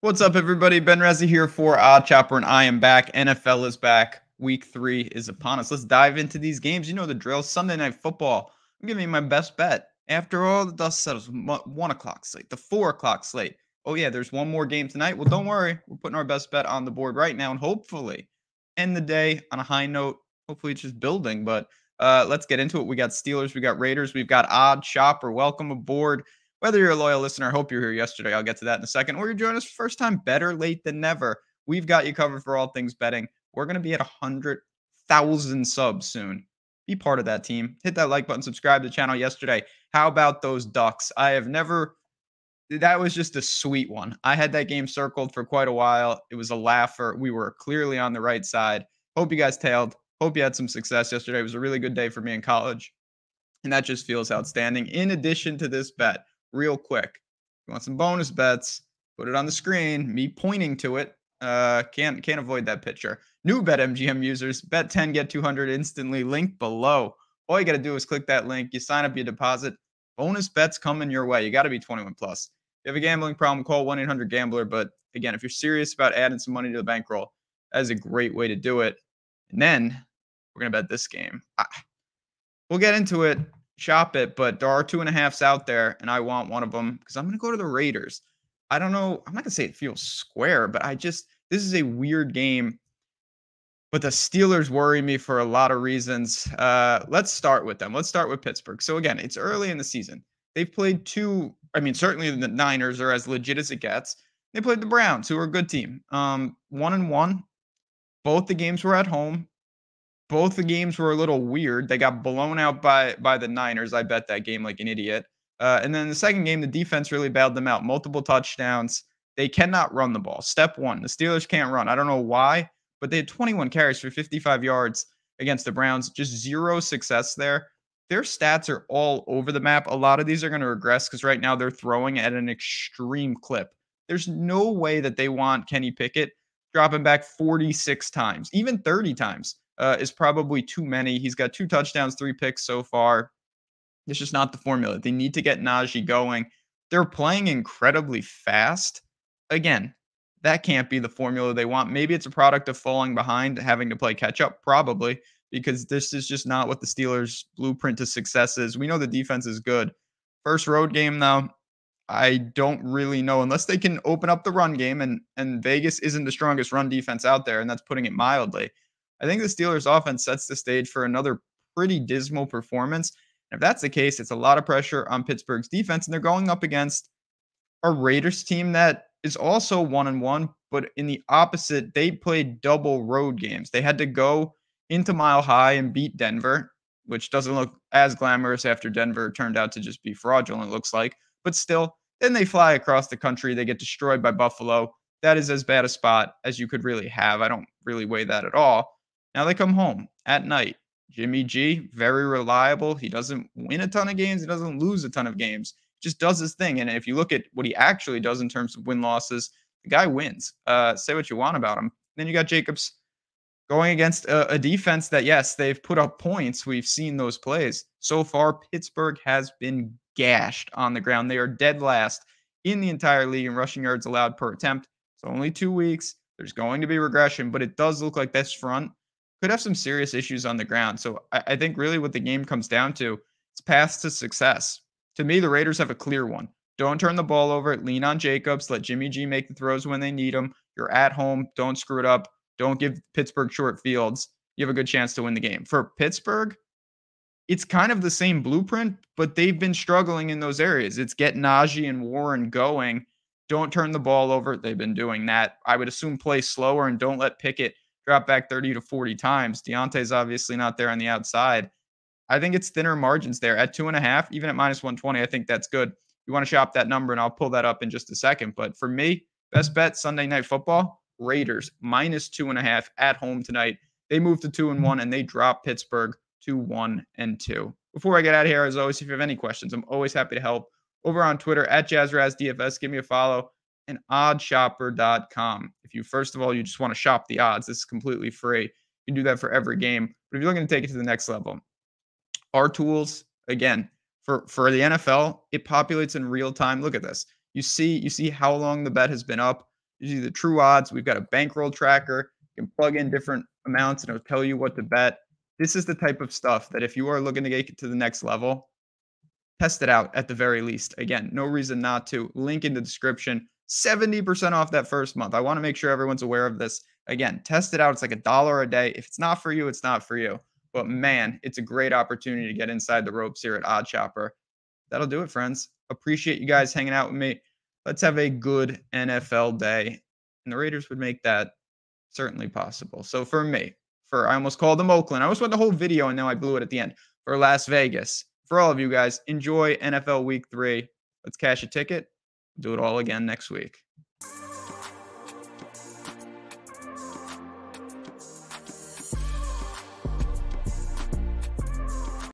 What's up, everybody? Ben Rezzi here for Odd Chopper, and I am back. NFL is back. Week 3 is upon us. Let's dive into these games. You know the drill. Sunday Night Football. I'm giving you my best bet. After all the dust settles, 1 o'clock slate, the 4 o'clock slate. Oh, yeah, there's one more game tonight. Well, don't worry. We're putting our best bet on the board right now and hopefully end the day on a high note. Hopefully it's just building, but let's get into it. We got Steelers. We got Raiders. We've got Odd Chopper. Welcome aboard. Whether you're a loyal listener, I hope you're here yesterday. I'll get to that in a second. Or you're joining us for the first time, better late than never. We've got you covered for all things betting. We're going to be at 100,000 subs soon. Be part of that team. Hit that like button, subscribe to the channel yesterday. How about those Ducks? That was just a sweet one. I had that game circled for quite a while. It was a laugher. We were clearly on the right side. Hope you guys tailed. Hope you had some success yesterday. It was a really good day for me in college. And that just feels outstanding. In addition to this bet, real quick, if you want some bonus bets, put it on the screen. Me pointing to it. Can't avoid that picture. New BetMGM users, bet 10, get 200 instantly. Link below. All you got to do is click that link. You sign up, you deposit. Bonus bets coming your way. You got to be 21 plus. If you have a gambling problem, call 1-800-GAMBLER. But again, if you're serious about adding some money to the bankroll, that is a great way to do it. And then we're going to bet this game. We'll get into it, shop it, but there are 2.5s out there, and I want one of them because I'm going to go to the Raiders. I don't know. I'm not going to say it feels square, but this is a weird game. But the Steelers worry me for a lot of reasons. Let's start with them. Let's start with Pittsburgh. So again, it's early in the season. They've played certainly the Niners are as legit as it gets. They played the Browns, who are a good team. 1-1. Both the games were at home. Both the games were a little weird. They got blown out by the Niners. I bet that game like an idiot. And then the second game, the defense really bailed them out. Multiple touchdowns. They cannot run the ball. Step one, the Steelers can't run. I don't know why, but they had 21 carries for 55 yards against the Browns. Just zero success there. Their stats are all over the map. A lot of these are going to regress because right now they're throwing at an extreme clip. There's no way that they want Kenny Pickett dropping back 46 times, even 30 times. Is probably too many. He's got 2 touchdowns, 3 picks so far. It's just not the formula. They need to get Najee going. They're playing incredibly fast. Again, that can't be the formula they want. Maybe it's a product of falling behind, having to play catch up, probably, because this is just not what the Steelers' blueprint to success is. We know the defense is good. First road game, though, I don't really know unless they can open up the run game, and Vegas isn't the strongest run defense out there, and that's putting it mildly. I think the Steelers' offense sets the stage for another pretty dismal performance. And if that's the case, it's a lot of pressure on Pittsburgh's defense, and they're going up against a Raiders team that is also 1-1, but in the opposite, they played double road games. They had to go into Mile High and beat Denver, which doesn't look as glamorous after Denver turned out to just be fraudulent, it looks like. But still, then they fly across the country. They get destroyed by Buffalo. That is as bad a spot as you could really have. I don't really weigh that at all. Now they come home at night. Jimmy G, very reliable. He doesn't win a ton of games. He doesn't lose a ton of games. Just does his thing. And if you look at what he actually does in terms of win-losses, the guy wins. Say what you want about him. Then you got Jacobs going against a defense that, yes, they've put up points. We've seen those plays. So far, Pittsburgh has been gashed on the ground. They are dead last in the entire league in rushing yards allowed per attempt. It's only 2 weeks. There's going to be regression, but it does look like this front could have some serious issues on the ground. So I think really what the game comes down to is path to success. To me, the Raiders have a clear one. Don't turn the ball over. Lean on Jacobs. Let Jimmy G make the throws when they need them. You're at home. Don't screw it up. Don't give Pittsburgh short fields. You have a good chance to win the game. For Pittsburgh, it's kind of the same blueprint, but they've been struggling in those areas. It's get Najee and Warren going. Don't turn the ball over. They've been doing that. I would assume play slower and don't let Pickett drop back 30 to 40 times. Deontay's obviously not there on the outside. I think it's thinner margins there at 2.5, even at minus 120. I think that's good. You want to shop that number, and I'll pull that up in just a second. But for me, best bet Sunday Night Football, Raiders minus 2.5 at home tonight. They move to 2-1, and they drop Pittsburgh to 1-2. Before I get out of here, as always, if you have any questions, I'm always happy to help. Over on Twitter at JazzRazDFS, give me a follow. And oddshopper.com. If you, first of all, you just want to shop the odds, this is completely free. You can do that for every game. But if you're looking to take it to the next level, our tools, again, for the NFL, it populates in real time. Look at this. You see how long the bet has been up. Gives you the true odds. We've got a bankroll tracker. You can plug in different amounts and it'll tell you what to bet. This is the type of stuff that if you are looking to get to the next level, test it out at the very least. Again, no reason not to. Link in the description. 70% off that first month. I want to make sure everyone's aware of this. Again, test it out. It's like $1 a day. If it's not for you, it's not for you. But man, it's a great opportunity to get inside the ropes here at Odd Chopper. That'll do it, friends. Appreciate you guys hanging out with me. Let's have a good NFL day. And the Raiders would make that certainly possible. So for me, I almost called them Oakland. I almost went the whole video and now I blew it at the end. For Las Vegas, for all of you guys, enjoy NFL Week 3. Let's cash a ticket. Do it all again next week.